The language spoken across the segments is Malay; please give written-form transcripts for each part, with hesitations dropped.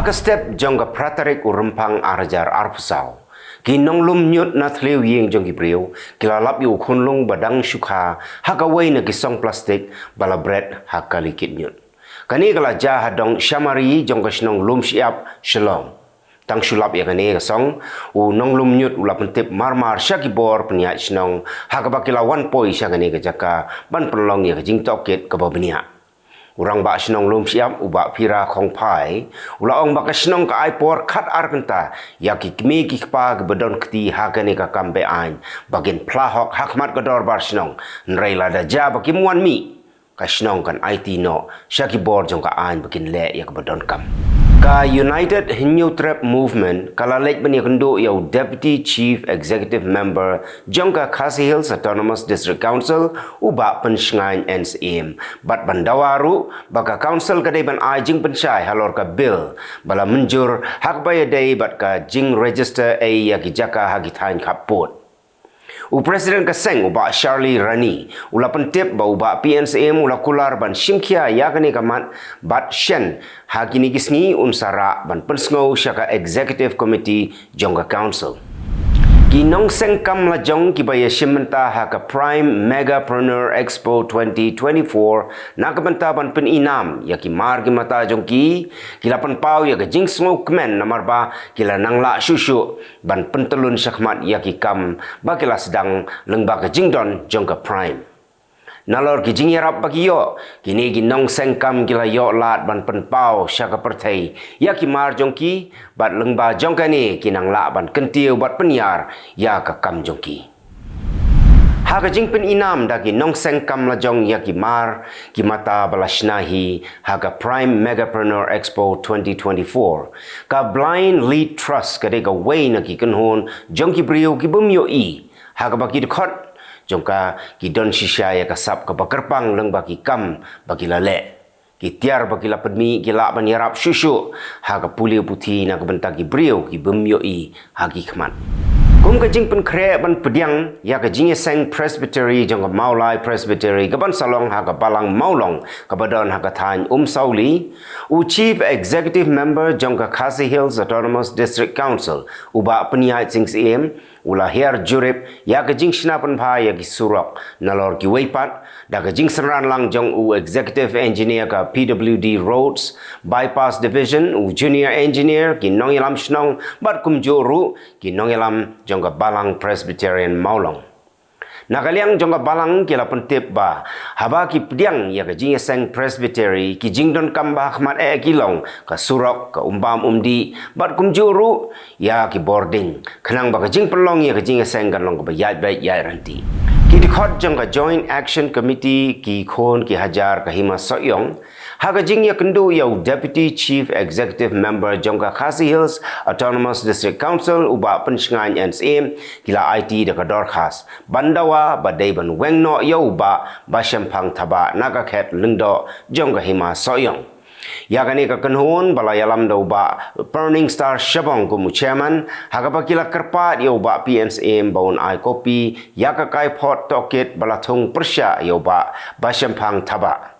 Haka step jongga pratarik urempang arajar arpusau. Kinong lumnyut na thliw ying jong gibriw, kilalap yu kunlong badang syukha, haka way na gisong plastik, bala bread haka likit nyut. Kani kala jah hadong syamari jong kasnong lum siap shalom. Tang sulap ya kani kasong, u nong lumnyut ula pentip marmar syakibor peniat snong, haka bakilawan poi syakani kajaka, ban penlong ya kajing tokit kababniak. Urang bak senong lum siap ubak pira kong pai, ula ong bak senong ka aipor kat arkenta, ya ki kmi ki kpa bedon kti hakane ka kambe ain, bagin plahok hakmat kador bar senong, nreila da ja baki muan mi, ka senong kan IT no, syaki bor jong ka ain bakin le ya ka bedon kam. Ka United Hinyu Trap Movement kalalek bani kendo yau Deputy Chief Executive Member jongka Khasi Hills Autonomous District Council ubak pensngain NSM bat bandawaru baka council kadai ban ajing pensai halor ka bill bala menjur hak bayadai bat ka jing register ya ki jaka hagitain kaput. Presiden kaseng ubak Charlie Rani ula pentip ba ubak PNCM ula kular ban simkia yakani kamat bat shen hakini kisngi unsara ban pensngau syaka executive committee jongga council. Kinong sengkam la jong kibaya simenta haka Prime Megapreneur Expo 2024 nakabenta ban peninam yaki margi mata jongki kilapan pau ya jing smau kemen namarba kila nangla syusyu ban pentelun syakmat yaki kam bakila sedang lengba ke jingdon jongka Prime. Nalor ki jing yarap bagi yo kini ginong sengkam kila yo lat ban penpau syaka pertai ya ki mar jongki bat lengba jongka ni kinang la ban kentiu bat penyar ya ka kam jongki. Haka jing pen inam dagi nong sengkam la jong ya ki mar ki mata balasnahi haka Prime Megapreneur Expo 2024 ka blind lead trust kadai ka way na ki kenhon jongki brio ki bumyo i haka baki dekot jongka ki don shisha ya kasap ka bakerpang leng baki kam baki lale ki tiar baki la pedmi ki la ban yarap syusyu ha ka puli putih na ka bentaki brio ki bemyo i hagi khmat kum ka jing pen kre ban pediang ya ka jing seng presbytery jongka maulai presbytery ka ban salong ha ka balang maulong ka badon ha ka than sauli u chief executive member jongka Khasi Hills Autonomous District Council uba peniat sing em ula her jurip ya ka jing sinapan pha ya ki surok nalor ki weipat da ka jing senran lang jong u executive engineer ka PWD Roads Bypass Division u junior engineer ki nong ilam snong bat kum joru ki nong ilam jong ka Balang Presbyterian Maulong. Nakaliang jong ka Balang kila pentip ba haba ki pediang ya ka jing seng presbytery ki jing don kamba khmat kilong ka surok ka umbam umdi bat kum juru ya ki boarding khenang ba ka jing pelong ya ka jing seng kan long ka bayat bayat ya ranti ki dikhot jong ka Joint Action Committee ki khon ki hajar ka hima soyong haka jing ya kendo ya Deputy Chief Executive Member jong ka Khasi Hills Autonomous District Council uba pensngan NSM kila IT da ka dorkhas bandawa badai ban wengno ya uba basyampang taba naga khet lengdo jong ka hima soyong ya kani ka kenhon bala yalam da uba Burning Star Shabong kumu chairman haka pakila kerpat ya uba PNCM baun ai kopi ya ka kai pot tokit bala thung persya ya uba basyampang taba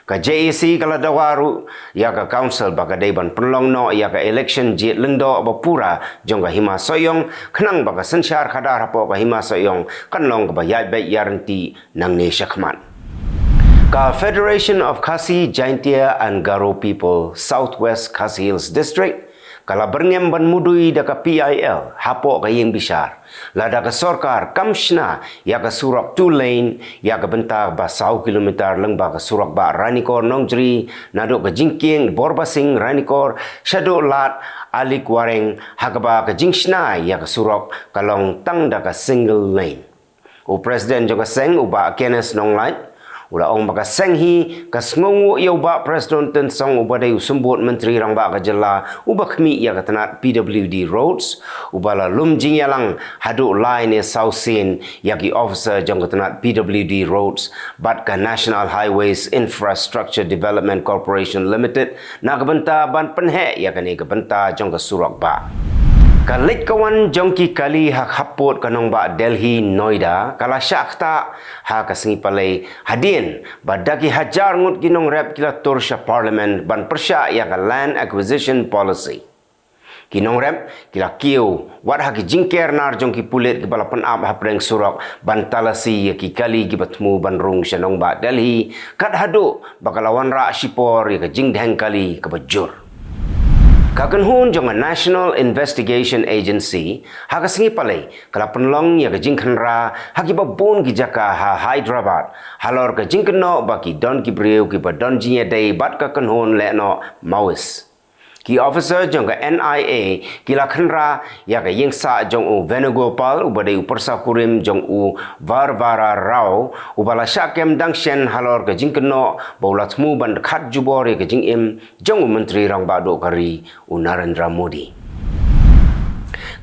ka JAC kala dawaru ya ka council baka daiban penlong no ya ka election jit lendo bapura jong ka hima soyong khnang baka sensyar khadar hapo ka hima soyong kanlong ka bayat bay yaranti nang ne syakman ka Federation of Khasi Jaintia and Garo People Southwest Khasi Hills District kala berngem ban mudui da ka PIL hapo ka yeng bisar lada ka sorkar kamshna ya ka surok 2 lane ya ka benta ba 100 kilometer lengba ka surok ba Ranikor Nongjri nado ka jingking borbasing Ranikor shado lat alik wareng hakaba ka jingshna ya ka surok kalong tang da ka single lane u president jo ka seng uba Kenneth Nonglait ula ong baka senghi ka sngongu ya uba president ten song uba dai usumbut menteri rang ba ka jela uba khmi ya ka tanat PWD Roads uba la lumjing yalang hadu line e sausin ya ki officer jong ka tanat PWD Roads bat ka National Highways Infrastructure Development Corporation Limited na ka benta ban penhe ya ka ni ka benta jong ka surak ba Kalik kawan jongki kali hak hapot kanong ba Delhi Noida kala syakta ha kasengi palay hadin badagi hajar ngut ginong rep kila torsha parliament ban persya ya ka land acquisition policy ginong rep kila kiu wat haki jingker nar jongki pulit ki bala penap hapreng surok ban talasi ya ki kali ki batmu ban rung syanong ba Delhi kat hadu bakalawan ra shipor ya ka jingdheng kali ka bajur Kakenhun jong National Investigation Agency hakasengi palay kala penlong ya kajing khenra haki babun ki jaka ha Hyderabad halor kajing keno baki don ki breu ki badon jinya day bat kakenhun lekno Mawis ki officer jong ka NIA kila khenra ya ka yingsa jong u Venugopal u badai upersa kurim jong u Varvara Rao u bala syakem dangshen halor ka jing keno baulat mu ban khat jubor ya ka jing im jong u menteri rang bado kari u Narendra Modi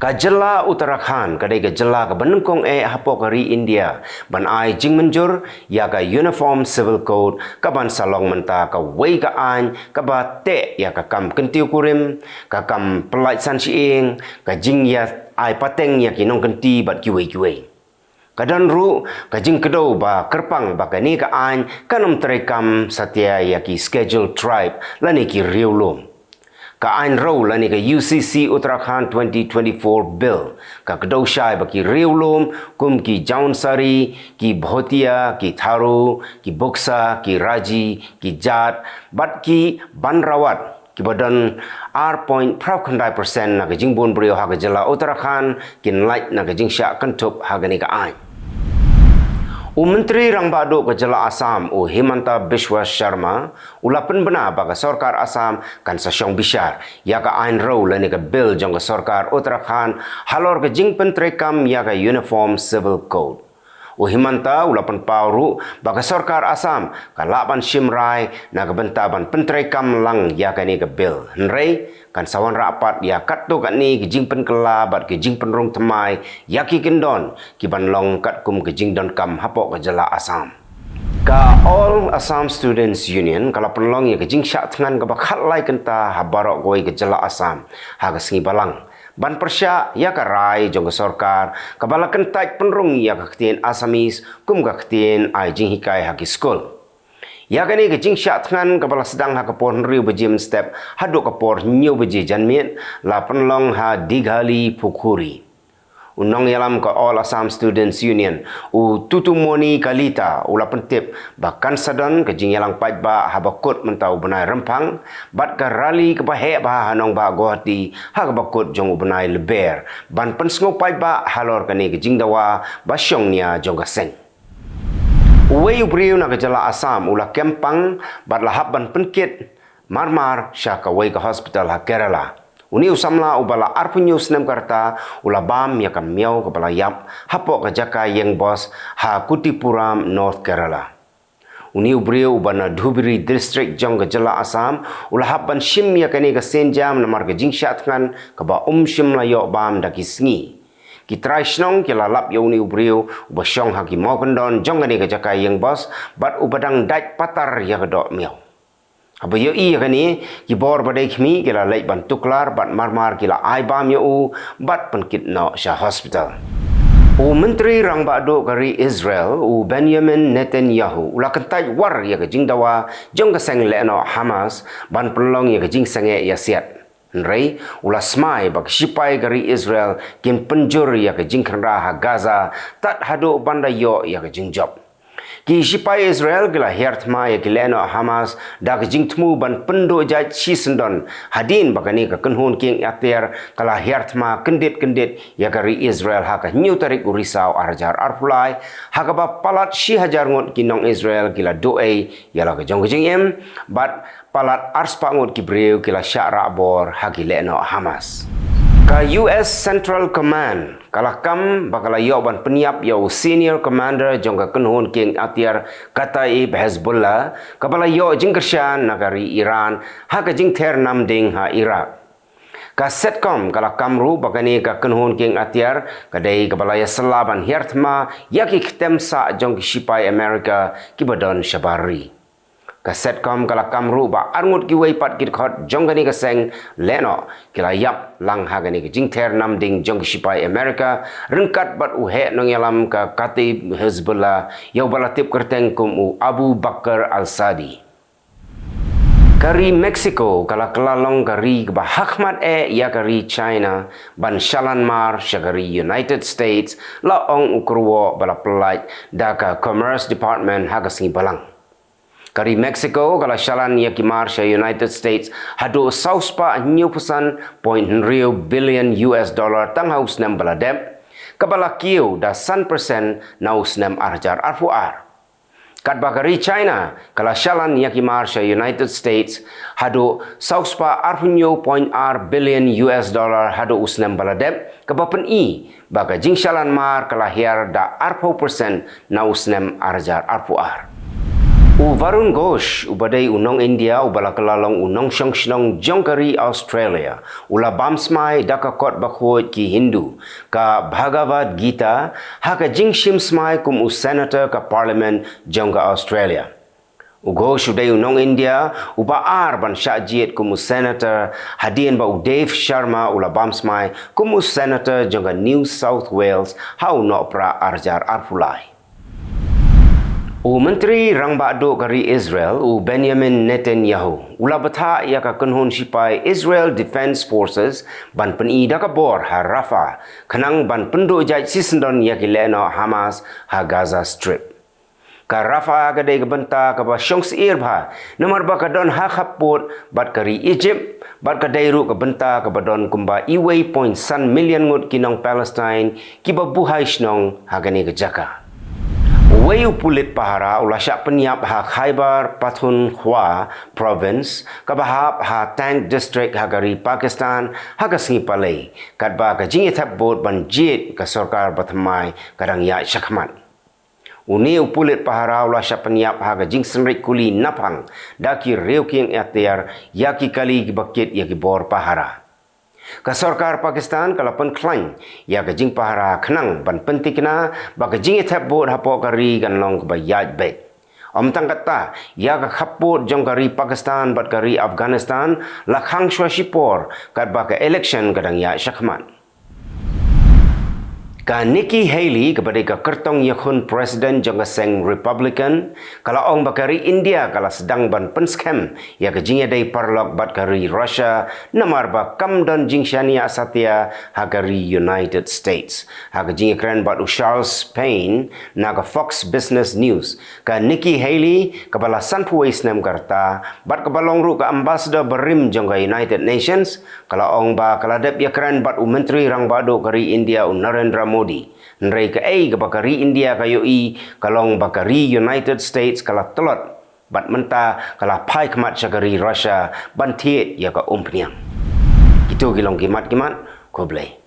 ka jela Uttarakhand kadai ka jela ka banengkong hapo kari India ban ai jing menjur ya ka uniform civil code ka ban salong menta ka wei ka an ka ba te ya ka kam kentiu kurim ka kam pelait san siing ka jing ya ai pateng ya kinong kenti bat kiwei kiwei kadan ru ka jing kedo ba kerpang ba kani ka an kanom terekam satya ya ki schedule tribe lani ki riulum ka ain row lani ka UCC Uttarakhand 2024 bill ka kedau syai baki riulum kum ki Jaunsari ki Bhotia ki Tharu ki Buksa ki Raji ki Jat bat ki Banrawat ki badan R.5% na ka jingbun brio ha ka jela Uttarakhand kin light na ka jingsya kentup ha gani ka ain Menteri Rang Bado ke Jela Assam Himanta Biswa Sharma ulapan benar bagi Sarkar Assam kan sasyong bisyar ya ka ain row lani ka bill jong ka Sarkar Uttarakhand halor ka jing pentrekam ya ka uniform civil code Himanta ulapan pauru bagi Sarkar Assam ka laban Shimrai na ka bentaban pentrekam lang ya ka ni ka bill henrei kan sawan rapat ya kat tu kat ni kijing pen kelabat kijing pen rong temai ya ki kendon ki ban long kat kum kijing don kam hapok ke Jela Assam ka All Assam Students Union kala penlong ya kijing syak tengan ka bakhat lai kenta habarok goi ke Jela Assam ha ka sengi balang ban persya ya ka rai jong ka sarkar ka bala kentai penrong ya ka ktien Assamese kum ka ktien ai jing hikai ha ki school ya kani ke jing syak tengan kepala sedang ha kapor riu bejim step haduk kapor nyu beji janmit la penlong ha dighali Pukhuri unong yalam ka All Assam Students Union tutumoni kalita ula pentip bahkan sadon ke jing yalang pait ba ha bakut mentau benai rempang bat ka rali ke bahe ba hanong ba gohati ha ka bakut jong benai leber ban pensngo pait ba halor kani ke jing dawa basyong nia jong ka seng Uwei ubriu na Jela Assam ula kempang bat lahap ban penkit marmar syaka wei ka hospital ha Kerala. Uni usamla ubala arpunyu senem karta ula bam ya kam miau ka bala yap hapok ka jaka yang bos ha Kutipuram North Kerala. Uni ubriu ubana Dhubiri district jong ka Jela Assam ula hap ban shim ya kani ka senjam na mar ka jingshat kan ka ba shim la yo bam daki sngi. Kitrai snong kila lap yauni ubriu ubasyong haki mau kendon jong gani ka jakai yang bos bat ubadang dait patar ya kedok miau aba yo i gani ki bor badai khmi kila lek ban tuklar bat marmar kila ai bam yo bat penkit no sha hospital Menteri Rang Bado kari Israel Benjamin Netanyahu ula kentai war ya ka jingdawa jong ka seng leno Hamas ban pelong ya ka jing senge ya siat Nrei ula smai bak sipai kari Israel kin penjur ya ke jingkra ha Gaza tat hadu banda yo ya ke jingjop ki sipai Israel gila hertma ya ke leno Hamas da ke jingtmu ban pendo jaj si sendon hadin bakani ka kenhun king ater kala hertma kendit ya kari Israel ha ka new tarik urisau arjar arfulai ha ka ba palat si hajar ngot kinong Israel gila doe ya la ke jong jingem bat palat ars pangut kibreu kila syara bor hagi leno Hamas ka US Central Command kala kam bakala yo ban peniap yo senior commander jong ka kenhun king atiar katai Hezbollah kabala yo jingkershan nagari Iran ha ka jing ter namding ha Iraq ka setcom kala kamru bakani ka kenhun king atiar kadai kabala ya selaban hiertma yaki ktem sa jong ki sipai America kibadon syabari ka setcom kala kamru ba arngut ki wei pat kit khot jongani ka seng leno kila yap lang hagani ki jingther nam ding jong sipai Amerika rengkat bat u he nong yalam ka katib Hezbollah yau balatip kerteng kum u Abu Bakar al-Sadi kari Mexico kala kelalong kari ba hakmat ya kari China ban shalan mar syagari United States la ong ukurwo bala pelaj daka Commerce Department hagasngi balang kari Mexico kala shalan ya kimar sya United States hado sauspa new pesan .0 billion US dollar tang haus nem baladep kabala kiu da 100% naus nem arjar arfuar kat bakari China kala shalan ya kimar sya United States hado sauspa arfunyo billion US dollar hado usnem baladep kabapen baga jing shalan mar kala hiar da arpo persen nausnem arjar arfuar u Varun Ghosh ubadai unong India ubala kelalong unong syongshnong jongkari Australia ula bamsmai dakakot bakhot ki Hindu ka Bhagavad Gita haka jingshim smai kum u senator ka parliament jongka Australia u Ghosh udai unong India uba ban syajiet kum u senator hadien ba u Dave Sharma ula bamsmai kum u senator jongka New South Wales hau no pra arjar arfulai u Menteri Rang Bado kari Israel u Benjamin Netanyahu ula betha ia ka kenhon sipai Israel Defense Forces ban peni da ka bor ha Rafah kenang ban penduk jaj sisendon ia ki leno Hamas ha Gaza Strip ka Rafah ka dei ka benta ka ba syong seir bha nomor ba ka don ha khapot bat kari Egypt bat ka dei ru ka benta ka badon kumba iwei point san million ngut kinong Palestine ki ba buhai snong ha gani ka jaka Wei pulit pahara ula syak penyiap ha Khyber Pakhtunkhwa province kabahap ha Tank district ha gari Pakistan ha ka singi palai kadba ka jingi thap bot ban jit ka sarkar batmai kadang ya syakmat uni pulit pahara ula syak penyiap ha ka jing senrik kuli napang daki reu king atiar yaki kali ki bakit yaki bor pahara ka sarkar Pakistan kalapan klang ya ka jing pahara khnang ban pentikna ba ka jing thap bot hapo kari kan long ba yaj bet tang kata ya ka khapot jong kari Pakistan bat kari Afghanistan lakhang shwashipor kat ba ka election kadang ya syakmat ka Nikki Haley kepada ka kertong yakhun presiden jong seng Republican kala ong bakari India kala sedang ban penskem ya ke jingya dai parlok bat kari Russia namar ba kam don jingshania satya hagari United States ha ke jingya kren bat Charles Payne na ka Fox Business News ka Nikki Haley kabala sanpuai snem karta bat kabalong ru ka ambassador berim jong ka United Nations kala ong ba kala dep ya kren bat menteri rang bado kari India Narendra Modi nrei ka ka bakari India kayo kalong bakari United States kala telot bat menta kala pai kemat syagari Russia bantiet ya ka umpniang itu gilong kimat ko blay